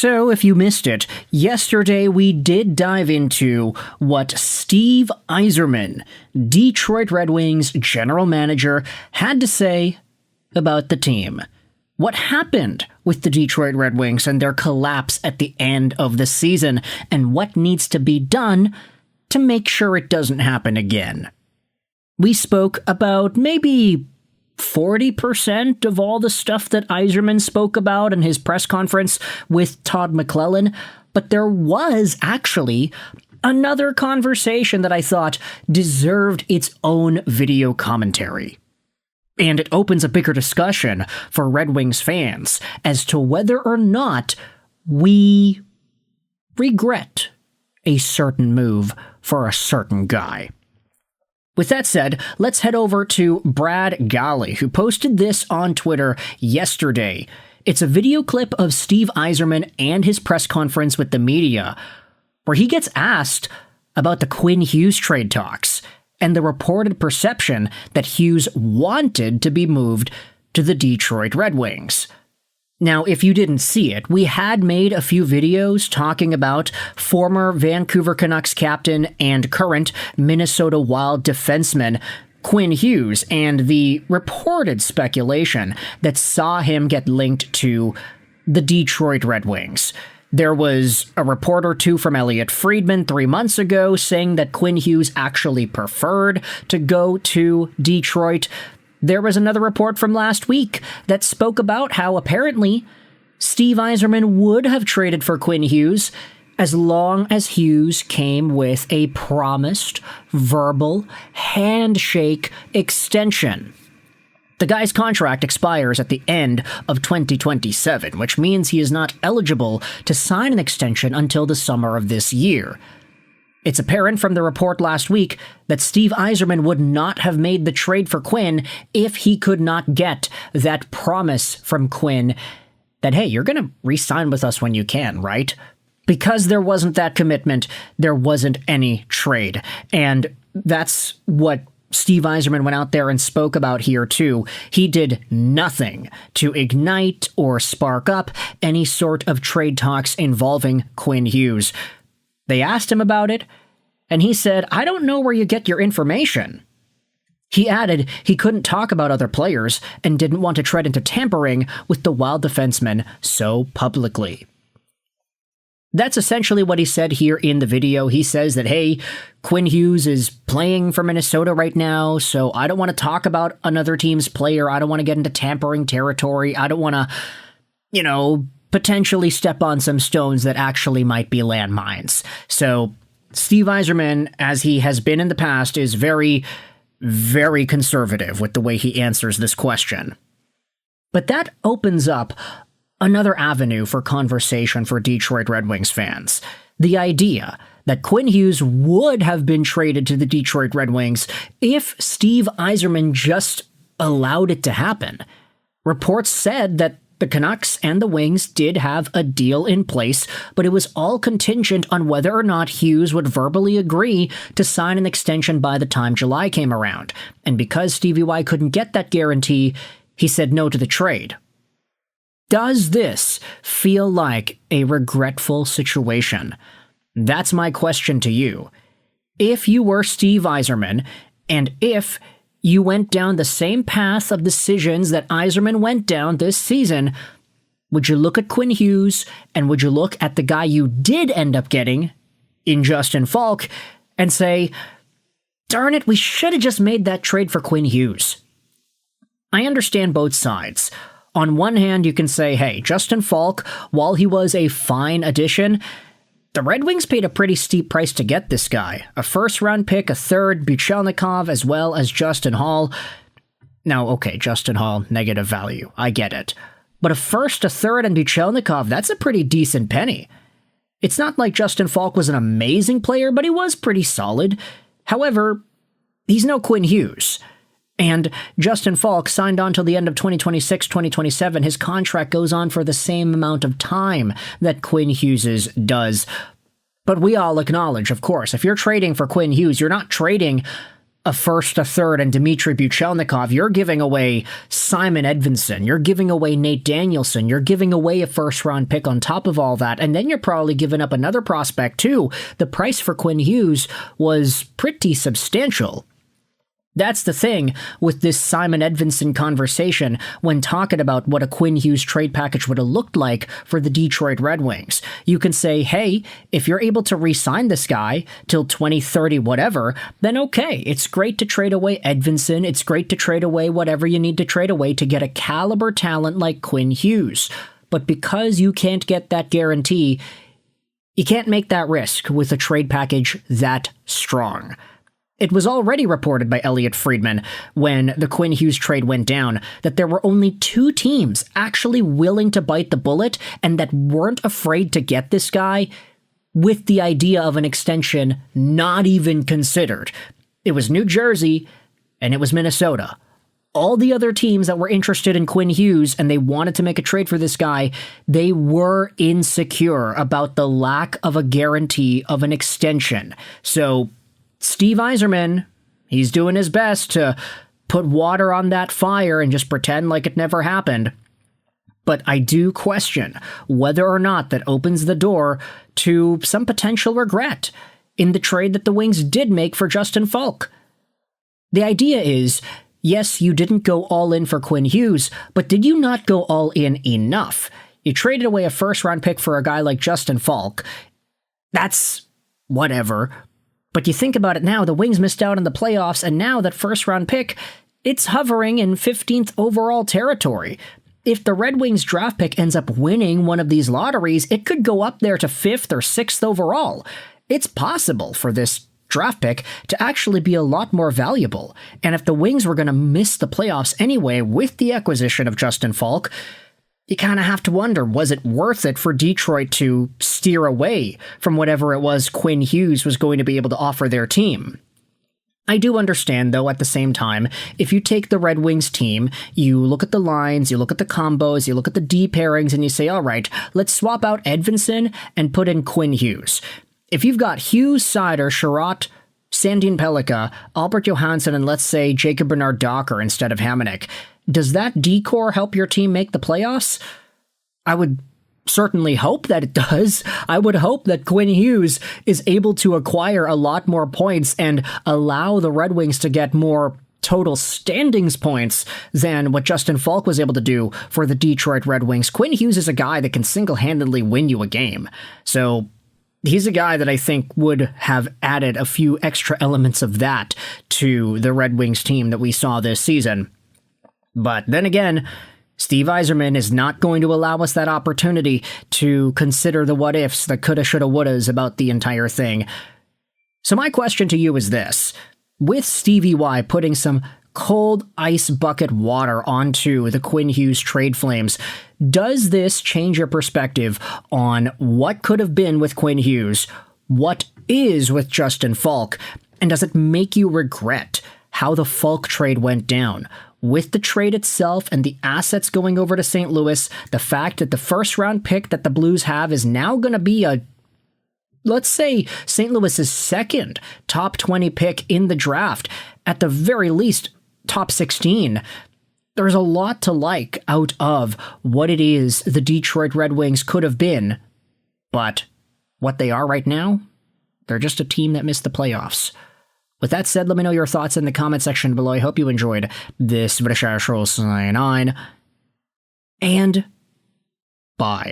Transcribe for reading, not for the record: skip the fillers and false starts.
So, if you missed it, yesterday we did dive into what Steve Yzerman, Detroit Red Wings general manager, had to say about the team. What happened with the Detroit Red Wings and their collapse at the end of the season, and what needs to be done to make sure it doesn't happen again. We spoke about maybe 40% of all the stuff that Yzerman spoke about in his press conference with Todd McClellan, but there was actually another conversation that I thought deserved its own video commentary. And it opens a bigger discussion for Red Wings fans as to whether or not we regret a certain move for a certain guy. With that said, let's head over to Brad Galley, who posted this on Twitter yesterday. It's a video clip of Steve Yzerman and his press conference with the media, where he gets asked about the Quinn Hughes trade talks and the reported perception that Hughes wanted to be moved to the Detroit Red Wings. Now, if you didn't see it, we had made a few videos talking about former Vancouver Canucks captain and current Minnesota Wild defenseman Quinn Hughes and the reported speculation that saw him get linked to the Detroit Red Wings. There was a report or two from Elliot Friedman 3 months ago saying that Quinn Hughes actually preferred to go to Detroit. There was another report from last week that spoke about how apparently Steve Yzerman would have traded for Quinn Hughes as long as Hughes came with a promised verbal handshake extension. The guy's contract expires at the end of 2027, which means he is not eligible to sign an extension until the summer of this year. It's apparent from the report last week that Steve Yzerman would not have made the trade for Quinn if he could not get that promise from Quinn that, hey, you're going to re-sign with us when you can, right? Because there wasn't that commitment, there wasn't any trade. And that's what Steve Yzerman went out there and spoke about here too. He did nothing to ignite or spark up any sort of trade talks involving Quinn Hughes. They asked him about it, and he said, "I don't know where you get your information." He added he couldn't talk about other players and didn't want to tread into tampering with the Wild defenseman so publicly. That's essentially what he said here in the video. He says that, hey, Quinn Hughes is playing for Minnesota right now, so I don't want to talk about another team's player. I don't want to get into tampering territory. I don't want to, potentially step on some stones that actually might be landmines. So Steve Yzerman, as he has been in the past, is very, very conservative with the way he answers this question. But that opens up another avenue for conversation for Detroit Red Wings fans. The idea that Quinn Hughes would have been traded to the Detroit Red Wings if Steve Yzerman just allowed it to happen. Reports said that the Canucks and the Wings did have a deal in place, but it was all contingent on whether or not Hughes would verbally agree to sign an extension by the time July came around. And because Stevie Y couldn't get that guarantee, he said no to the trade. Does this feel like a regretful situation? That's my question to you. If you were Steve Yzerman, and if you went down the same path of decisions that Yzerman went down this season, would you look at Quinn Hughes and would you look at the guy you did end up getting in Justin Faulk and say, darn it, we should have just made that trade for Quinn Hughes? I understand both sides. On one hand, you can say, hey, Justin Faulk, while he was a fine addition, the Red Wings paid a pretty steep price to get this guy. A first-round pick, a third, Buchelnikov, as well as Justin Hall. Now, okay, Justin Hall, negative value. I get it. But a first, a third, and Buchelnikov, that's a pretty decent penny. It's not like Justin Faulk was an amazing player, but he was pretty solid. However, he's no Quinn Hughes. And Justin Faulk signed on till the end of 2026-2027. His contract goes on for the same amount of time that Quinn Hughes's does. But we all acknowledge, of course, if you're trading for Quinn Hughes, you're not trading a first, a third, and Dmitry Buchelnikov, you're giving away Simon Edvinsson, you're giving away Nate Danielson, you're giving away a first-round pick on top of all that, and then you're probably giving up another prospect too. The price for Quinn Hughes was pretty substantial. That's the thing with this Simon Edvinsson conversation when talking about what a Quinn Hughes trade package would have looked like for the Detroit Red Wings. You can say, hey, if you're able to re-sign this guy till 2030 whatever, then okay, it's great to trade away Edvinsson, it's great to trade away whatever you need to trade away to get a caliber talent like Quinn Hughes. But because you can't get that guarantee, you can't make that risk with a trade package that strong. It was already reported by Elliot Friedman when the Quinn Hughes trade went down that there were only 2 teams actually willing to bite the bullet and that weren't afraid to get this guy with the idea of an extension not even considered. It was New Jersey and it was Minnesota. All the other teams that were interested in Quinn Hughes and they wanted to make a trade for this guy, they were insecure about the lack of a guarantee of an extension. So Steve Yzerman, he's doing his best to put water on that fire and just pretend like it never happened. But I do question whether or not that opens the door to some potential regret in the trade that the Wings did make for Justin Faulk. The idea is, yes, you didn't go all in for Quinn Hughes, but did you not go all in enough? You traded away a first-round pick for a guy like Justin Faulk. That's whatever. But you think about it now, the Wings missed out on the playoffs, and now that first-round pick, it's hovering in 15th overall territory. If the Red Wings draft pick ends up winning one of these lotteries, it could go up there to 5th or 6th overall. It's possible for this draft pick to actually be a lot more valuable. And if the Wings were going to miss the playoffs anyway with the acquisition of Justin Faulk, you kind of have to wonder, was it worth it for Detroit to steer away from whatever it was Quinn Hughes was going to be able to offer their team? I do understand, though, at the same time, if you take the Red Wings team, you look at the lines, you look at the combos, you look at the D pairings, and you say, all right, let's swap out Edvinsson and put in Quinn Hughes. If you've got Hughes, Seider, Sherratt, Sandin Pellikka, Albert Johansson, and let's say Jacob Bernard-Docker instead of Hamonic, does that D-core help your team make the playoffs? I would certainly hope that it does. I would hope that Quinn Hughes is able to acquire a lot more points and allow the Red Wings to get more total standings points than what Justin Faulk was able to do for the Detroit Red Wings. Quinn Hughes is a guy that can single-handedly win you a game. So he's a guy that I think would have added a few extra elements of that to the Red Wings team that we saw this season. But then again, Steve Yzerman is not going to allow us that opportunity to consider the what-ifs, the coulda, shoulda, wouldas about the entire thing. So my question to you is this. With Stevie Y putting some cold ice bucket water onto the Quinn Hughes trade flames, does this change your perspective on what could have been with Quinn Hughes, what is with Justin Faulk, and does it make you regret how the Faulk trade went down? With the trade itself and the assets going over to St. Louis, the fact that the first-round pick that the Blues have is now going to be a, let's say, St. Louis's second top 20 pick in the draft, at the very least, top 16. There's a lot to like out of what it is the Detroit Red Wings could have been, but what they are right now, they're just a team that missed the playoffs. With that said, let me know your thoughts in the comment section below. I hope you enjoyed this video, and bye.